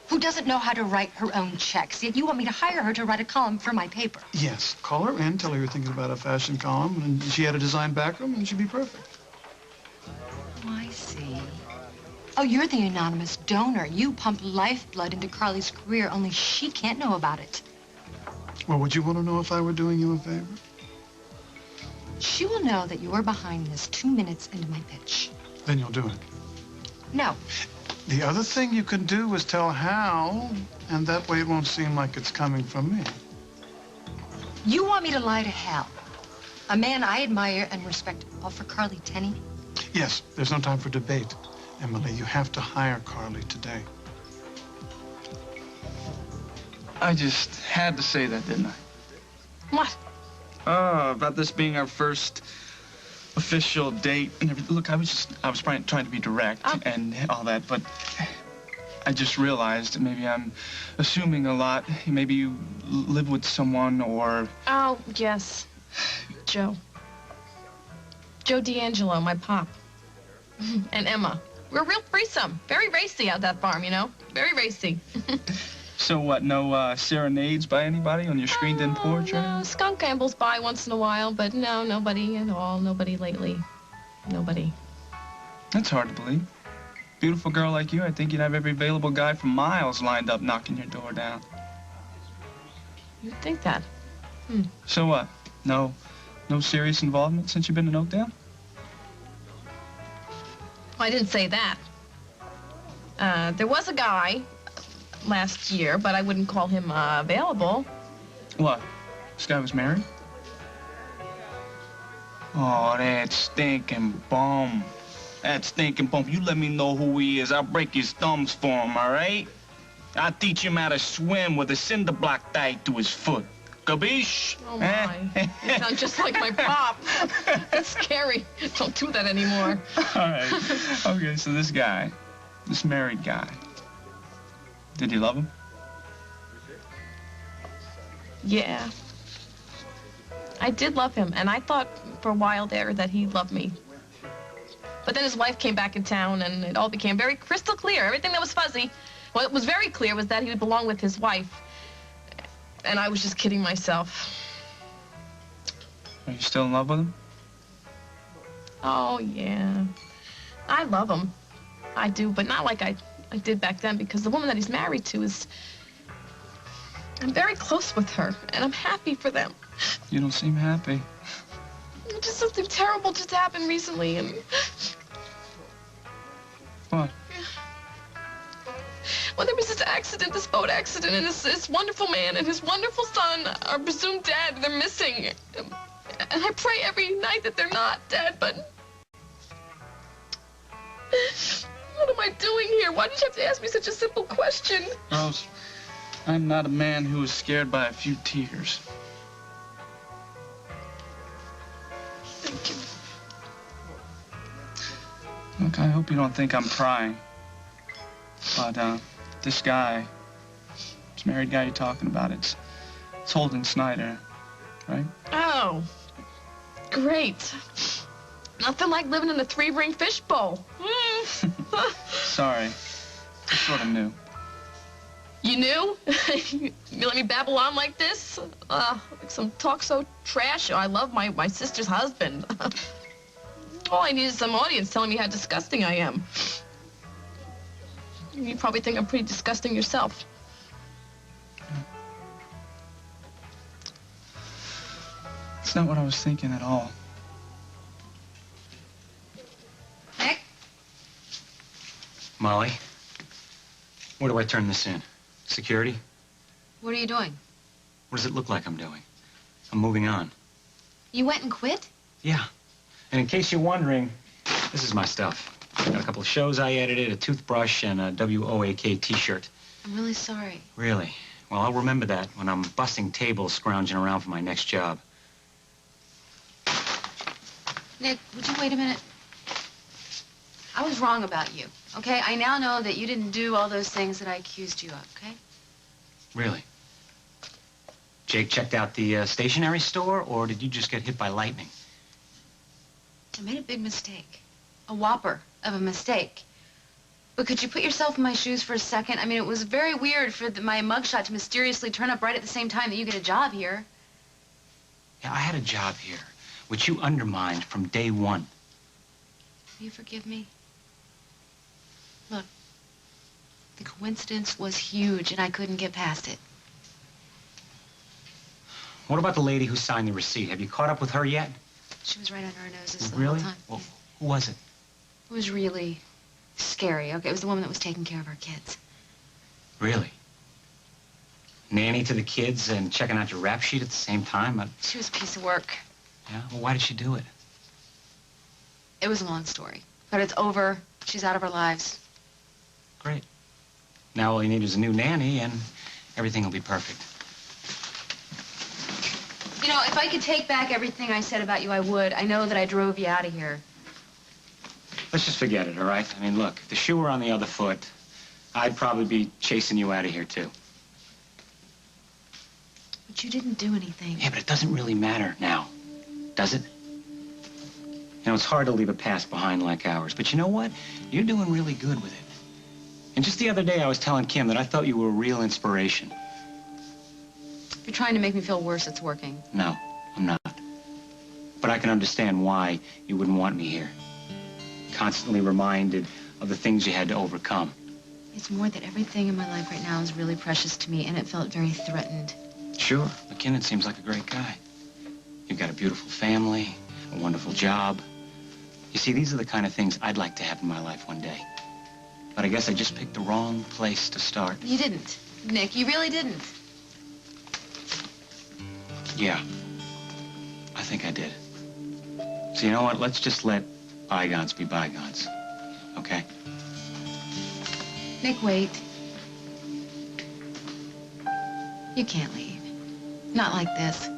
S2: who doesn't know how to write her own checks, yet you want me to hire her to write a column for my paper?
S6: Yes. Call her in, tell her you're thinking about a fashion column, and she had a design background, and she'd be perfect.
S2: Oh, I see. Oh, you're the anonymous donor. You pump lifeblood into Carly's career, only she can't know about it.
S6: Well, would you want to know if I were doing you a favor?
S2: She will know that you are behind this 2 minutes into my pitch.
S6: Then you'll do it.
S2: No.
S6: The other thing you can do is tell Hal, and that way it won't seem like it's coming from me.
S5: You want me to lie to Hal? A man I admire and respect, all for Carly Tenney?
S6: Yes, there's no time for debate. Emily, you have to hire Carly today.
S1: I just had to say that, didn't I?
S5: What?
S1: About this being our first official date and everything. Look, I was trying to be direct and all that, but I just realized maybe I'm assuming a lot. Maybe you live with someone or...
S2: Oh, yes. Joe. Joe D'Angelo, my pop. And Emma. We're real threesome. Very racy out that farm, you know? Very racy.
S1: So what, no serenades by anybody on your screened-in porch?
S2: No, skunk ambles by once in a while, but no, nobody at all. Nobody lately. Nobody.
S1: That's hard to believe. Beautiful girl like you, I think you'd have every available guy for miles lined up knocking your door down.
S2: You'd think that.
S1: So what? No serious involvement since you've been in Oakdale?
S2: Well, I didn't say that. There was a guy last year, but I wouldn't call him available.
S1: What? This guy was married? Oh, that stinking bum. That stinking bum. You let me know who he is. I'll break his thumbs for him, all right? I'll teach him how to swim with a cinder block tied to his foot. Capiche?
S2: Oh, my. You sound just like my pop. That's scary. Don't do that anymore.
S1: All right. Okay, so this guy, this married guy, did you love him?
S2: Yeah. I did love him, and I thought for a while there that he loved me. But then his wife came back in town, and it all became very crystal clear. Everything that was fuzzy, what was very clear was that he belonged with his wife. And I was just kidding myself.
S1: Are you still in love with him?
S2: Oh, yeah. I love him. I do, but not like I did back then, because the woman that he's married to is... I'm very close with her, and I'm happy for them.
S1: You don't seem happy.
S2: Just something terrible just happened recently, and...
S1: What?
S2: Well, there was this accident, this boat accident, and this wonderful man and his wonderful son are presumed dead. They're missing. And I pray every night that they're not dead, but... What am I doing here? Why did you have to ask me such a simple question?
S1: Rose, I'm not a man who is scared by a few tears.
S2: Thank you.
S1: Look, I hope you don't think I'm prying. But, this guy, this married guy you're talking about, it's Holden Snyder, right?
S2: Oh, great. Nothing like living in a 3-ring fishbowl.
S1: Sorry. I sort of knew.
S2: You knew? You let me babble on like this? Like some talk so trash. Oh, I love my sister's husband. All I need is some audience telling me how disgusting I am. You probably think I'm pretty disgusting yourself.
S1: It's not what I was thinking at all.
S5: Nick?
S4: Molly, where do I turn this in? Security?
S5: What are you doing?
S4: What does it look like I'm doing? I'm moving on.
S5: You went and quit?
S4: Yeah. And in case you're wondering, this is my stuff. I got a couple of shows I edited, a toothbrush, and a WOAK t-shirt.
S5: I'm really sorry.
S4: Really? Well, I'll remember that when I'm busting tables scrounging around for my next job.
S5: Nick, would you wait a minute? I was wrong about you, okay? I now know that you didn't do all those things that I accused you of, okay?
S4: Really? Jake checked out the stationery store, or did you just get hit by lightning?
S5: I made a big mistake. A whopper of a mistake. But could you put yourself in my shoes for a second? I mean, it was very weird for my mugshot to mysteriously turn up right at the same time that you get a job here.
S4: Yeah, I had a job here, which you undermined from day one.
S5: Will you forgive me? Look, the coincidence was huge, and I couldn't get past it.
S4: What about the lady who signed the receipt? Have you caught up with her yet?
S5: She was right under our noses the
S4: Really?
S5: whole time.
S4: Well, who was it?
S5: It was really Scary, okay? It was the woman that was taking care of our kids.
S4: Really? Nanny to the kids and checking out your rap sheet at the same time?
S5: She was a piece of work.
S4: Yeah? Well, why did she do it?
S5: It was a long story. But it's over. She's out of our lives.
S4: Great. Now all you need is a new nanny and everything will be perfect.
S5: You know, if I could take back everything I said about you, I would. I know that I drove you out of here.
S4: Let's just forget it, all right? I mean, look, if the shoe were on the other foot, I'd probably be chasing you out of here, too.
S5: But you didn't do anything.
S4: Yeah, but it doesn't really matter now, does it? You know, it's hard to leave a past behind like ours, but you know what? You're doing really good with it. And just the other day, I was telling Kim that I thought you were a real inspiration.
S5: If you're trying to make me feel worse, it's working.
S4: No, I'm not. But I can understand why you wouldn't want me here. Constantly reminded of the things you had to overcome.
S5: It's more that everything in my life right now is really precious to me, and it felt very threatened.
S4: Sure, McKinnon seems like a great guy. You've got a beautiful family, a wonderful job. You see, these are the kind of things I'd like to have in my life one day. But I guess I just picked the wrong place to start.
S5: You didn't, Nick. You really didn't.
S4: Yeah, I think I did. So you know what? Let's just let bygones be bygones, okay?
S5: Nick, wait. You can't leave. Not like this.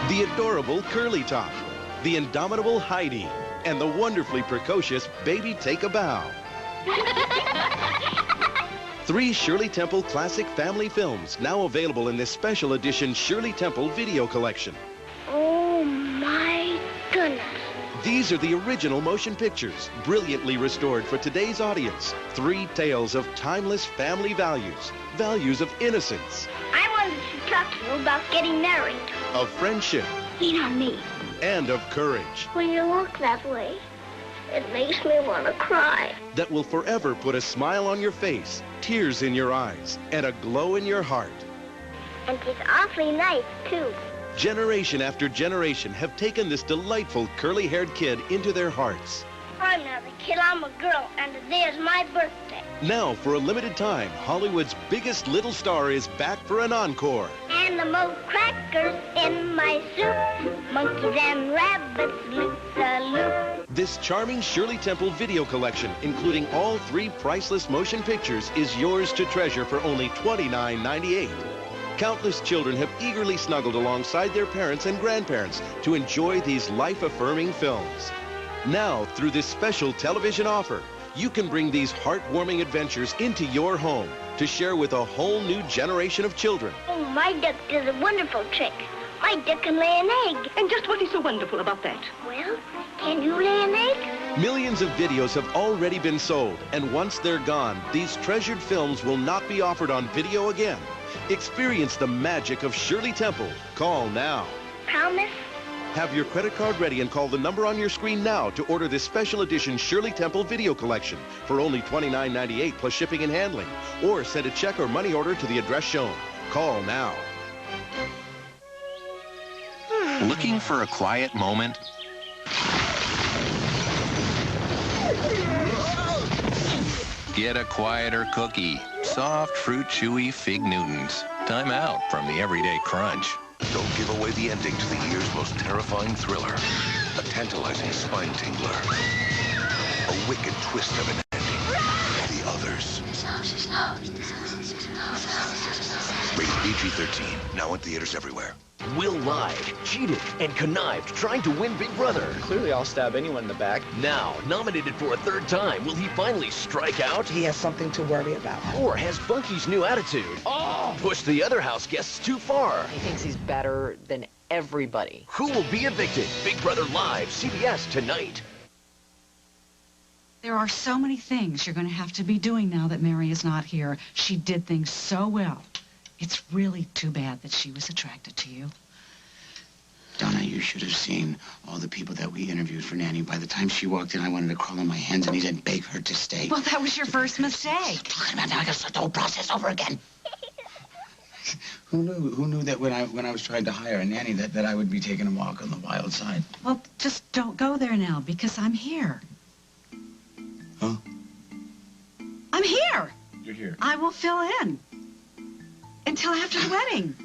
S13: The adorable Curly Top, the indomitable Heidi, and the wonderfully precocious Baby Take a Bow. 3 Shirley Temple classic family films now available in this special edition Shirley Temple video collection.
S27: Oh, my goodness.
S13: These are the original motion pictures, brilliantly restored for today's audience. 3 tales of timeless family values, values of innocence,
S27: I wanted to talk to you about getting married.
S13: of friendship,
S27: Lean on me.
S13: and of courage
S27: When you look that way, it makes me want to cry.
S13: that will forever put a smile on your face, tears in your eyes, and a glow in your heart.
S27: And she's awfully nice, too.
S13: Generation after generation have taken this delightful curly-haired kid into their hearts.
S27: I'm not a kid, I'm a girl, and today is my birthday.
S13: Now, for a limited time, Hollywood's biggest little star is back for an encore.
S27: And the most crackers in my soup. Monkeys and rabbits, loop-the-loop.
S13: This charming Shirley Temple video collection, including all 3 priceless motion pictures, is yours to treasure for only $29.98. Countless children have eagerly snuggled alongside their parents and grandparents to enjoy these life-affirming films. Now, through this special television offer, you can bring these heartwarming adventures into your home to share with a whole new generation of children.
S27: Oh, my duck does a wonderful trick. My duck can lay an egg.
S14: And just what is so wonderful about that?
S27: Well, can you lay an egg?
S13: Millions of videos have already been sold, and once they're gone, these treasured films will not be offered on video again. Experience the magic of Shirley Temple. Call now.
S27: Promise?
S13: Have your credit card ready and call the number on your screen now to order this special edition Shirley Temple video collection for only $29.98 plus shipping and handling. Or send a check or money order to the address shown. Call now.
S12: Looking for a quiet moment? Get a quieter cookie. Soft, fruit, chewy Fig Newtons. Time out from the everyday crunch.
S15: Don't give away the ending to the year's most terrifying thriller. A tantalizing spine tingler. A wicked twist of an ending. The Others. Rated PG-13. Now in theaters everywhere.
S16: Will lied, cheated, and connived trying to win Big Brother.
S17: Clearly I'll stab anyone in the back.
S16: Now, nominated for a 3rd time, will he finally strike out?
S18: He has something to worry about.
S16: Or has Bunky's new attitude pushed the other house guests too far?
S18: He thinks he's better than everybody.
S16: Who will be evicted? Big Brother Live, CBS tonight.
S19: There are so many things you're going to have to be doing now that Mary is not here. She did things so well. It's really too bad that she was attracted to you.
S3: Donna, you should have seen all the people that we interviewed for Nanny. By the time she walked in, I wanted to crawl on my hands and knees and beg her to stay.
S19: Well, that was your first mistake.
S3: Talking about now, I gotta start the whole process over again. Who knew that when I was trying to hire a nanny that I would be taking a walk on the wild side?
S19: Well, just don't go there now, because I'm here.
S3: Huh?
S19: I'm here.
S3: You're here.
S19: I will fill in until after the wedding.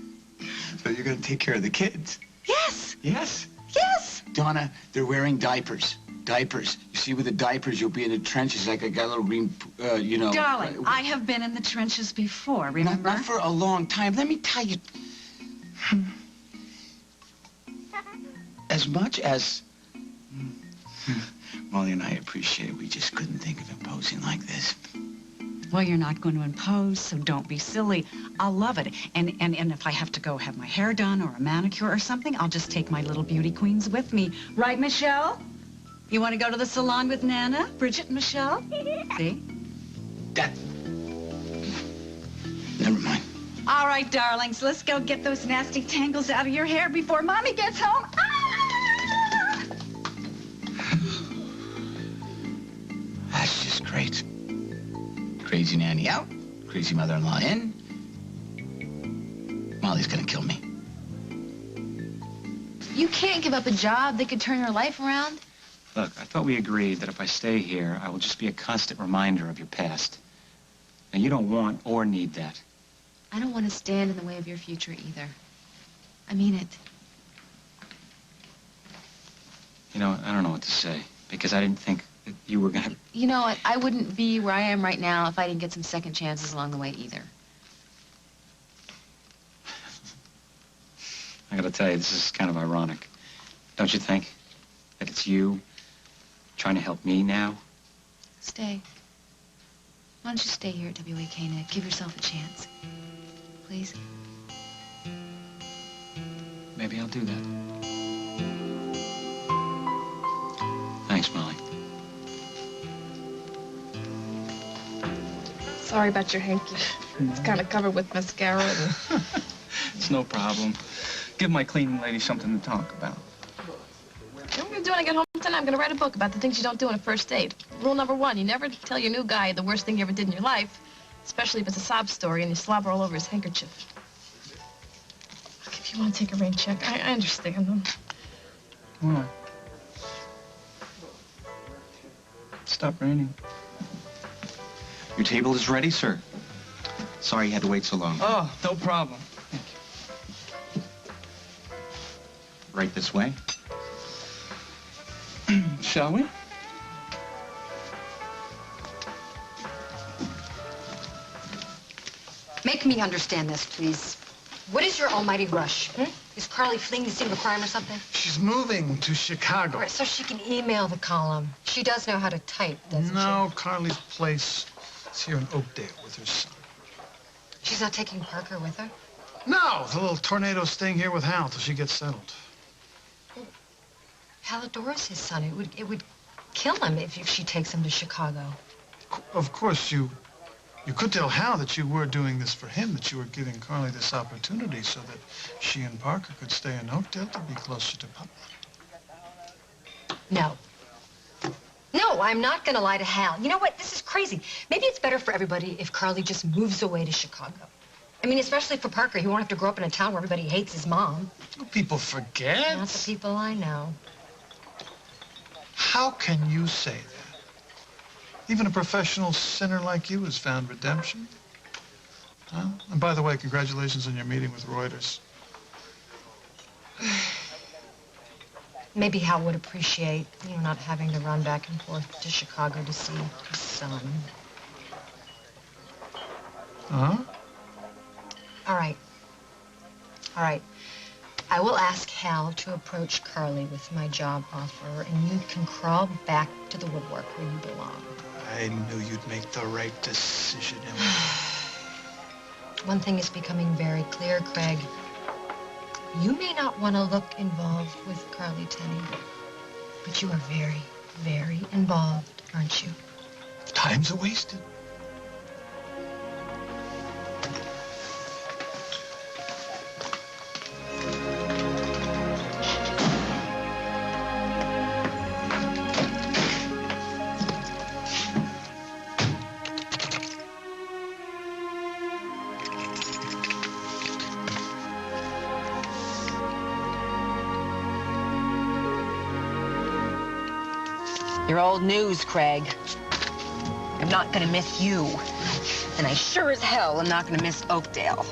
S3: So you're going to take care of the kids?
S19: Yes.
S3: Yes.
S19: Yes.
S3: Donna, they're wearing diapers. Diapers. You see, with the diapers, you'll be in the trenches like I got a little green, you know.
S19: Darling, I have been in the trenches before, remember?
S3: Not for a long time. Let me tell you. As much as Molly and I appreciate it, we just couldn't think of imposing like this.
S19: Well, you're not going to impose, so don't be silly. I'll love it. And if I have to go have my hair done or a manicure or something, I'll just take my little beauty queens with me. Right, Michelle? You want to go to the salon with Nana, Bridget, and Michelle? See?
S3: Never mind.
S19: All right, darlings, let's go get those nasty tangles out of your hair before Mommy gets home. Ah!
S3: That's just great. Crazy nanny out, crazy mother-in-law in. Molly's gonna kill me.
S5: You can't give up a job that could turn your life around.
S4: Look, I thought we agreed that if I stay here, I will just be a constant reminder of your past. And you don't want or need that.
S5: I don't want to stand in the way of your future either. I mean it.
S4: You know, I don't know what to say, because I didn't think that you were gonna...
S5: You know what? I wouldn't be where I am right now if I didn't get some second chances along the way either.
S4: I gotta tell you, this is kind of ironic. Don't you think? That it's you trying to help me now?
S5: Stay. Why don't you stay here at WAK, Nick? Give yourself a chance. Please?
S4: Maybe I'll do that. Thanks, Molly.
S2: Sorry about your hanky. It's kind of covered with mascara. And...
S1: It's no problem. Give my cleaning lady something to talk about.
S2: What are you doing when I get home tonight? I'm going to write a book about the things you don't do on a first date. Rule number 1, you never tell your new guy the worst thing you ever did in your life, especially if it's a sob story and you slobber all over his handkerchief. Look, if you want to take a rain check, I understand.
S1: Why? Stop raining.
S4: Your table is ready, sir. Sorry you had to wait so long.
S1: Oh, no problem.
S4: Right this way.
S1: Shall we?
S7: Make me understand this, please. What is your almighty rush? Is Carly fleeing the scene of a crime or something?
S6: She's moving to Chicago.
S7: All right, so she can email the column. She does know how to type, doesn't she?
S6: No, Carly's place is here in Oakdale with her son.
S7: She's not taking Parker with her?
S6: No, the little tornado's staying here with Hal till she gets settled.
S7: Hal adores his son. It would kill him if she takes him to Chicago.
S6: Of course, you could tell Hal that you were doing this for him, that you were giving Carly this opportunity so that she and Parker could stay in Oakdale to be closer to Papa.
S7: No. No, I'm not going to lie to Hal. You know what? This is crazy. Maybe it's better for everybody if Carly just moves away to Chicago. I mean, especially for Parker. He won't have to grow up in a town where everybody hates his mom.
S6: People forget.
S7: Not the people I know.
S6: How can you say that? Even a professional sinner like you has found redemption. Huh? And by the way, congratulations on your meeting with Reuters.
S7: Maybe Hal would appreciate, not having to run back and forth to Chicago to see his son.
S6: Huh?
S7: All right. I will ask Hal to approach Carly with my job offer, and you can crawl back to the woodwork where you belong.
S6: I knew you'd make the right decision, Emily.
S7: One thing is becoming very clear, Craig. You may not want to look involved with Carly Tenney, but you are very, very involved, aren't you?
S6: Time's wasted.
S9: You're old news, Craig. I'm not gonna miss you. And I sure as hell am not gonna miss Oakdale.